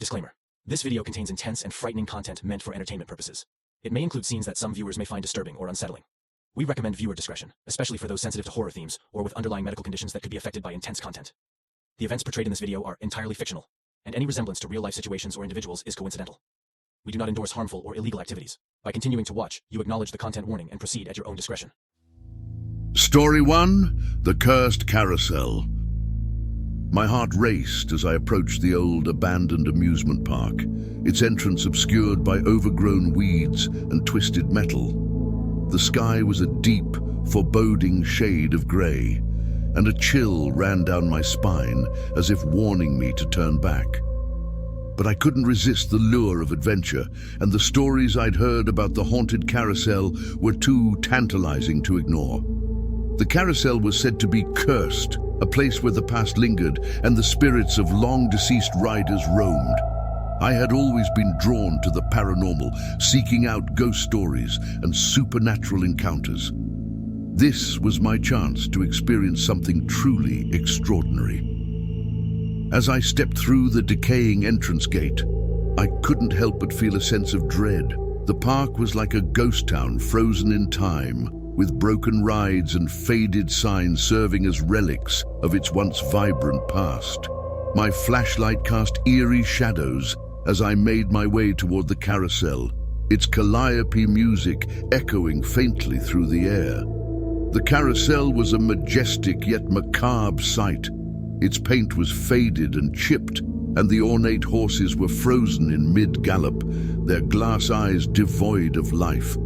Disclaimer. This video contains intense and frightening content meant for entertainment purposes. It may include scenes that some viewers may find disturbing or unsettling. We recommend viewer discretion, especially for those sensitive to horror themes or with underlying medical conditions that could be affected by intense content. The events portrayed in this video are entirely fictional, and any resemblance to real-life situations or individuals is coincidental. We do not endorse harmful or illegal activities. By continuing to watch, you acknowledge the content warning and proceed at your own discretion. Story 1, The Cursed Carousel. My heart raced as I approached the old abandoned amusement park, its entrance obscured by overgrown weeds and twisted metal. The sky was a deep, foreboding shade of grey, and a chill ran down my spine as if warning me to turn back. But I couldn't resist the lure of adventure, and the stories I'd heard about the haunted carousel were too tantalizing to ignore. The carousel was said to be cursed, a place where the past lingered and the spirits of long-deceased riders roamed. I had always been drawn to the paranormal, seeking out ghost stories and supernatural encounters. This was my chance to experience something truly extraordinary. As I stepped through the decaying entrance gate, I couldn't help but feel a sense of dread. The park was like a ghost town frozen in time, with broken rides and faded signs serving as relics of its once vibrant past. My flashlight cast eerie shadows as I made my way toward the carousel, its calliope music echoing faintly through the air. The carousel was a majestic yet macabre sight. Its paint was faded and chipped, and the ornate horses were frozen in mid-gallop, their glass eyes devoid of life.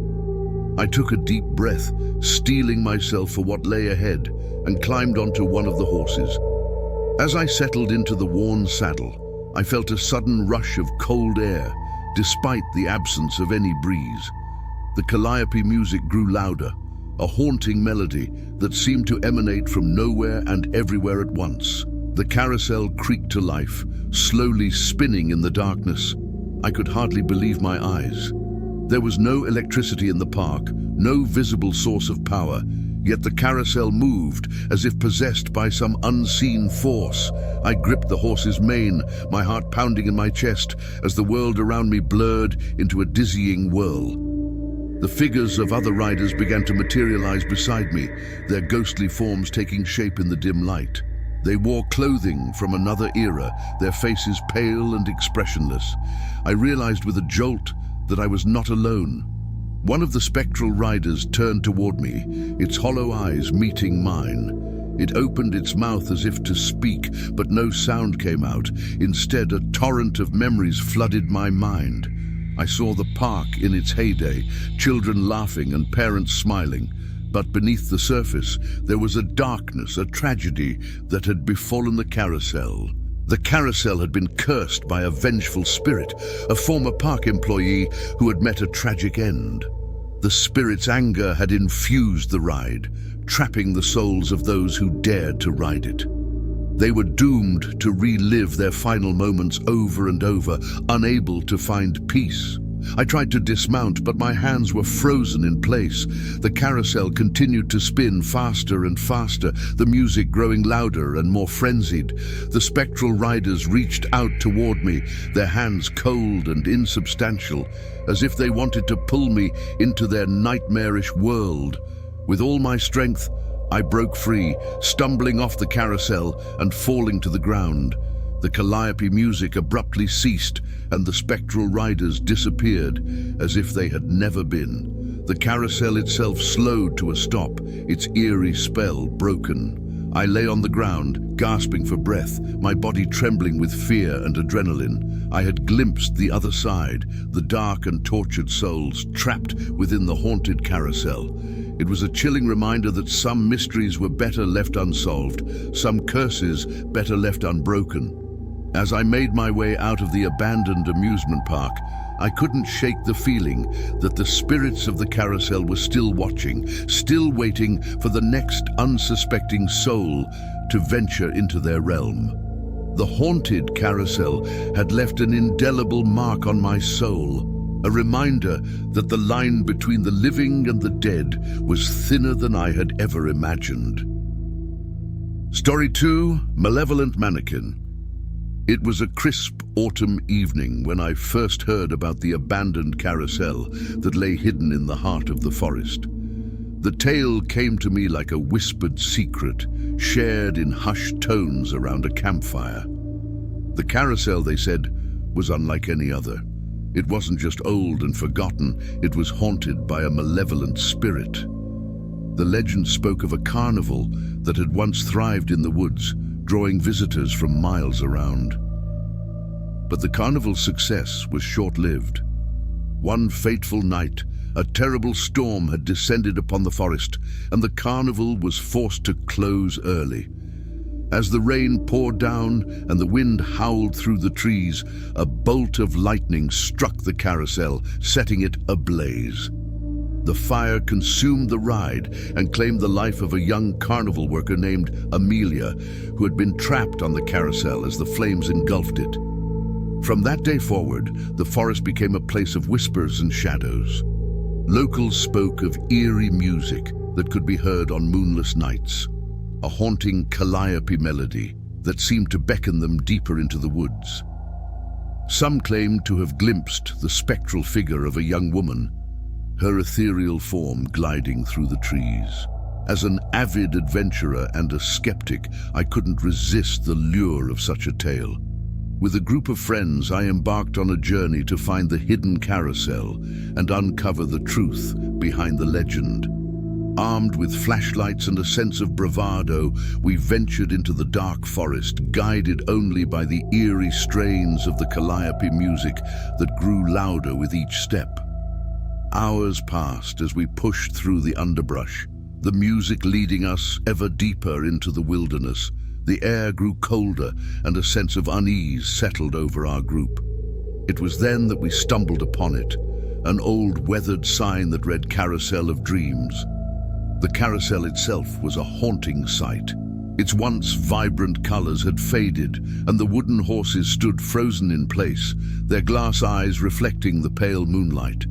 I took a deep breath, steeling myself for what lay ahead, and climbed onto one of the horses. As I settled into the worn saddle, I felt a sudden rush of cold air, despite the absence of any breeze. The calliope music grew louder, a haunting melody that seemed to emanate from nowhere and everywhere at once. The carousel creaked to life, slowly spinning in the darkness. I could hardly believe my eyes. There was no electricity in the park, no visible source of power, yet the carousel moved as if possessed by some unseen force. I gripped the horse's mane, my heart pounding in my chest as the world around me blurred into a dizzying whirl. The figures of other riders began to materialize beside me, their ghostly forms taking shape in the dim light. They wore clothing from another era, their faces pale and expressionless. I realized with a jolt that I was not alone. One of the spectral riders turned toward me, its hollow eyes meeting mine. It opened its mouth as if to speak, but no sound came out. Instead, a torrent of memories flooded my mind. I saw the park in its heyday, children laughing and parents smiling. But beneath the surface, there was a darkness, a tragedy that had befallen the carousel. The carousel had been cursed by a vengeful spirit, a former park employee who had met a tragic end. The spirit's anger had infused the ride, trapping the souls of those who dared to ride it. They were doomed to relive their final moments over and over, unable to find peace. I tried to dismount, but my hands were frozen in place. The carousel continued to spin faster and faster, the music growing louder and more frenzied. The spectral riders reached out toward me, their hands cold and insubstantial, as if they wanted to pull me into their nightmarish world. With all my strength, I broke free, stumbling off the carousel and falling to the ground. The calliope music abruptly ceased, and the spectral riders disappeared as if they had never been. The carousel itself slowed to a stop, its eerie spell broken. I lay on the ground, gasping for breath, my body trembling with fear and adrenaline. I had glimpsed the other side, the dark and tortured souls trapped within the haunted carousel. It was a chilling reminder that some mysteries were better left unsolved, some curses better left unbroken. As I made my way out of the abandoned amusement park, I couldn't shake the feeling that the spirits of the carousel were still watching, still waiting for the next unsuspecting soul to venture into their realm. The haunted carousel had left an indelible mark on my soul, a reminder that the line between the living and the dead was thinner than I had ever imagined. Story 2, Malevolent Mannequin. It was a crisp autumn evening when I first heard about the abandoned carousel that lay hidden in the heart of the forest. The tale came to me like a whispered secret, shared in hushed tones around a campfire. The carousel, they said, was unlike any other. It wasn't just old and forgotten, it was haunted by a malevolent spirit. The legend spoke of a carnival that had once thrived in the woods, drawing visitors from miles around. But the carnival's success was short-lived. One fateful night, a terrible storm had descended upon the forest, and the carnival was forced to close early. As the rain poured down and the wind howled through the trees, a bolt of lightning struck the carousel, setting it ablaze. The fire consumed the ride and claimed the life of a young carnival worker named Amelia, who had been trapped on the carousel as the flames engulfed it. From that day forward, the forest became a place of whispers and shadows. Locals spoke of eerie music that could be heard on moonless nights, a haunting calliope melody that seemed to beckon them deeper into the woods. Some claimed to have glimpsed the spectral figure of a young woman, her ethereal form gliding through the trees. As an avid adventurer and a skeptic, I couldn't resist the lure of such a tale. With a group of friends, I embarked on a journey to find the hidden carousel and uncover the truth behind the legend. Armed with flashlights and a sense of bravado, we ventured into the dark forest, guided only by the eerie strains of the calliope music that grew louder with each step. Hours passed as we pushed through the underbrush, the music leading us ever deeper into the wilderness. The air grew colder and a sense of unease settled over our group. It was then that we stumbled upon it, an old weathered sign that read Carousel of Dreams. The carousel itself was a haunting sight. Its once vibrant colors had faded, and the wooden horses stood frozen in place, their glass eyes reflecting the pale moonlight.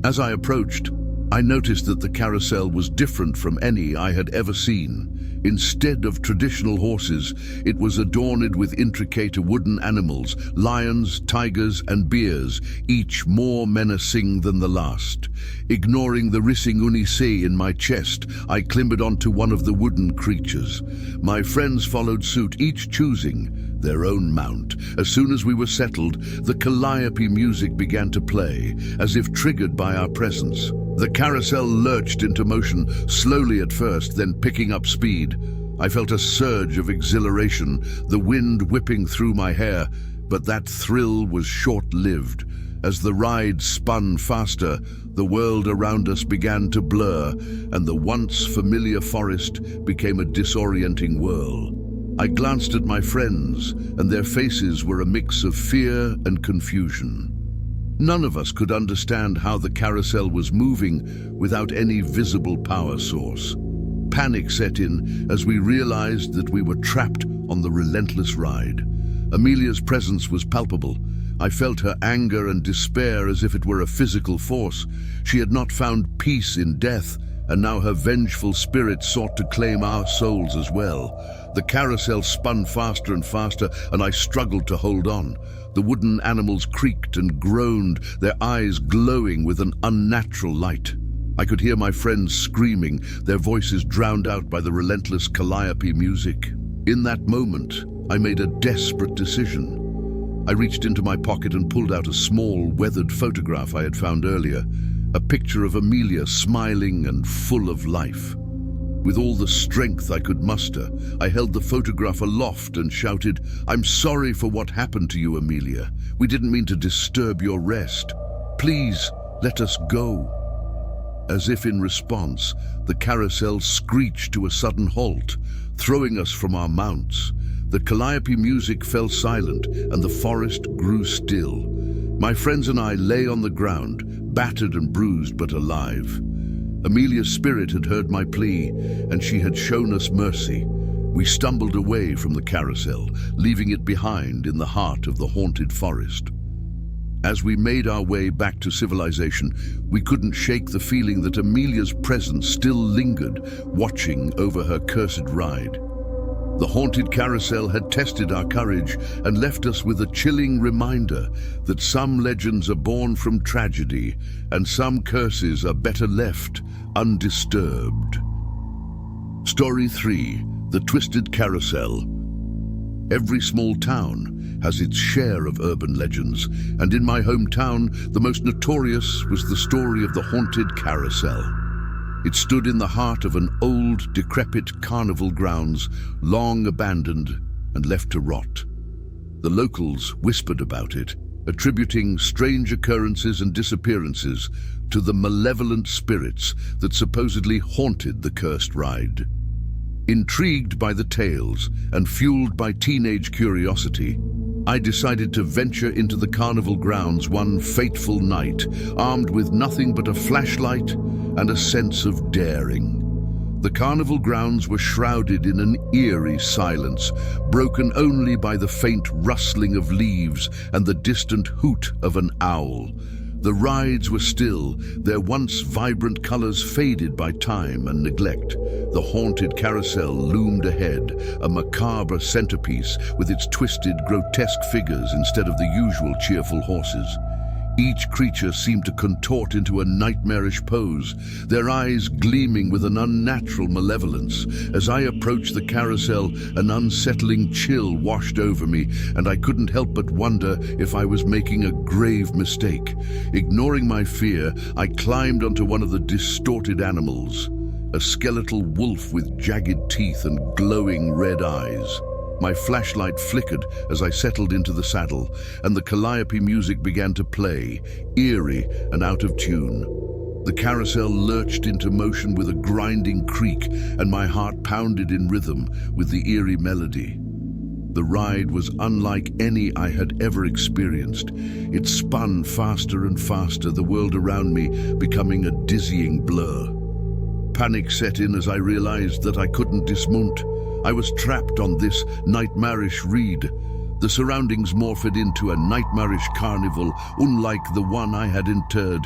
As I approached, I noticed that the carousel was different from any I had ever seen. Instead of traditional horses, it was adorned with intricate wooden animals, lions, tigers, and bears, each more menacing than the last. Ignoring the rissing unise in my chest, I clambered onto one of the wooden creatures. My friends followed suit, each choosing their own mount. As soon as we were settled, the calliope music began to play, as if triggered by our presence. The carousel lurched into motion, slowly at first, then picking up speed. I felt a surge of exhilaration, the wind whipping through my hair, but that thrill was short-lived. As the ride spun faster, the world around us began to blur, and the once familiar forest became a disorienting whirl. I glanced at my friends, and their faces were a mix of fear and confusion. None of us could understand how the carousel was moving without any visible power source. Panic set in as we realized that we were trapped on the relentless ride. Amelia's presence was palpable. I felt her anger and despair as if it were a physical force. She had not found peace in death, and now her vengeful spirit sought to claim our souls as well. The carousel spun faster and faster, and I struggled to hold on. The wooden animals creaked and groaned, their eyes glowing with an unnatural light. I could hear my friends screaming, their voices drowned out by the relentless calliope music. In that moment, I made a desperate decision. I reached into my pocket and pulled out a small, weathered photograph I had found earlier, a picture of Amelia smiling and full of life. With all the strength I could muster, I held the photograph aloft and shouted, "I'm sorry for what happened to you, Amelia. We didn't mean to disturb your rest. Please, let us go." As if in response, the carousel screeched to a sudden halt, throwing us from our mounts. The calliope music fell silent, and the forest grew still. My friends and I lay on the ground, battered and bruised but alive. Amelia's spirit had heard my plea, and she had shown us mercy. We stumbled away from the carousel, leaving it behind in the heart of the haunted forest. As we made our way back to civilization, we couldn't shake the feeling that Amelia's presence still lingered, watching over her cursed ride. The haunted carousel had tested our courage and left us with a chilling reminder that some legends are born from tragedy and some curses are better left undisturbed. Story 3: The Twisted Carousel. Every small town has its share of urban legends, and in my hometown, the most notorious was the story of the haunted carousel. It stood in the heart of an old, decrepit carnival grounds, long abandoned and left to rot. The locals whispered about it, attributing strange occurrences and disappearances to the malevolent spirits that supposedly haunted the cursed ride. Intrigued by the tales and fueled by teenage curiosity, I decided to venture into the carnival grounds one fateful night, armed with nothing but a flashlight and a sense of daring. The carnival grounds were shrouded in an eerie silence, broken only by the faint rustling of leaves and the distant hoot of an owl. The rides were still, their once vibrant colors faded by time and neglect. The haunted carousel loomed ahead, a macabre centerpiece with its twisted, grotesque figures instead of the usual cheerful horses. Each creature seemed to contort into a nightmarish pose, their eyes gleaming with an unnatural malevolence. As I approached the carousel, an unsettling chill washed over me, and I couldn't help but wonder if I was making a grave mistake. Ignoring my fear, I climbed onto one of the distorted animals, a skeletal wolf with jagged teeth and glowing red eyes. My flashlight flickered as I settled into the saddle, and the calliope music began to play, eerie and out of tune. The carousel lurched into motion with a grinding creak, and my heart pounded in rhythm with the eerie melody. The ride was unlike any I had ever experienced. It spun faster and faster, the world around me becoming a dizzying blur. Panic set in as I realized that I couldn't dismount. I was trapped on this nightmarish reed. The surroundings morphed into a nightmarish carnival, unlike the one I had entered.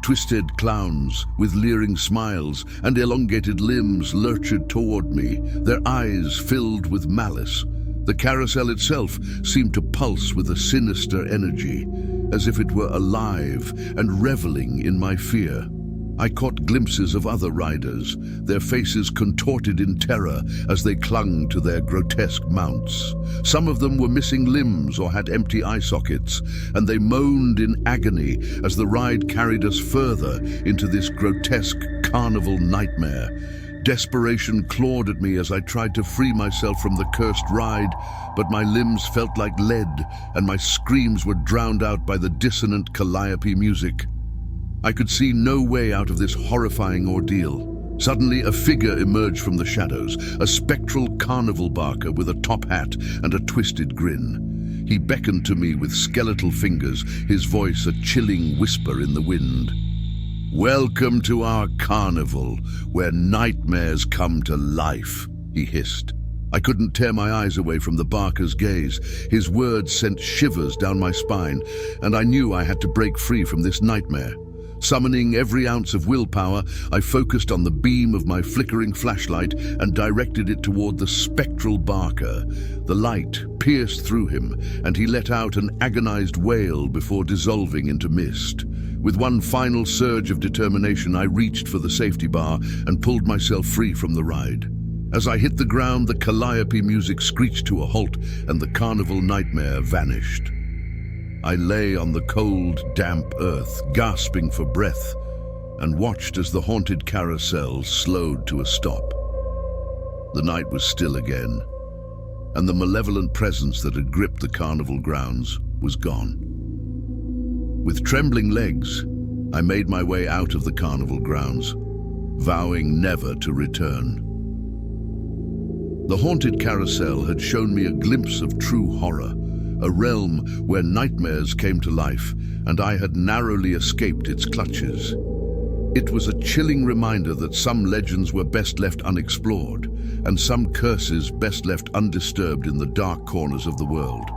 Twisted clowns with leering smiles and elongated limbs lurched toward me, their eyes filled with malice. The carousel itself seemed to pulse with a sinister energy, as if it were alive and reveling in my fear. I caught glimpses of other riders, their faces contorted in terror as they clung to their grotesque mounts. Some of them were missing limbs or had empty eye sockets, and they moaned in agony as the ride carried us further into this grotesque carnival nightmare. Desperation clawed at me as I tried to free myself from the cursed ride, but my limbs felt like lead, and my screams were drowned out by the dissonant calliope music. I could see no way out of this horrifying ordeal. Suddenly, a figure emerged from the shadows, a spectral carnival barker with a top hat and a twisted grin. He beckoned to me with skeletal fingers, his voice a chilling whisper in the wind. "Welcome to our carnival, where nightmares come to life," he hissed. I couldn't tear my eyes away from the barker's gaze. His words sent shivers down my spine, and I knew I had to break free from this nightmare. Summoning every ounce of willpower, I focused on the beam of my flickering flashlight and directed it toward the spectral barker. The light pierced through him, and he let out an agonized wail before dissolving into mist. With one final surge of determination, I reached for the safety bar and pulled myself free from the ride. As I hit the ground, the calliope music screeched to a halt, and the carnival nightmare vanished. I lay on the cold, damp earth, gasping for breath, and watched as the haunted carousel slowed to a stop. The night was still again, and the malevolent presence that had gripped the carnival grounds was gone. With trembling legs, I made my way out of the carnival grounds, vowing never to return. The haunted carousel had shown me a glimpse of true horror, a realm where nightmares came to life, and I had narrowly escaped its clutches. It was a chilling reminder that some legends were best left unexplored, and some curses best left undisturbed in the dark corners of the world.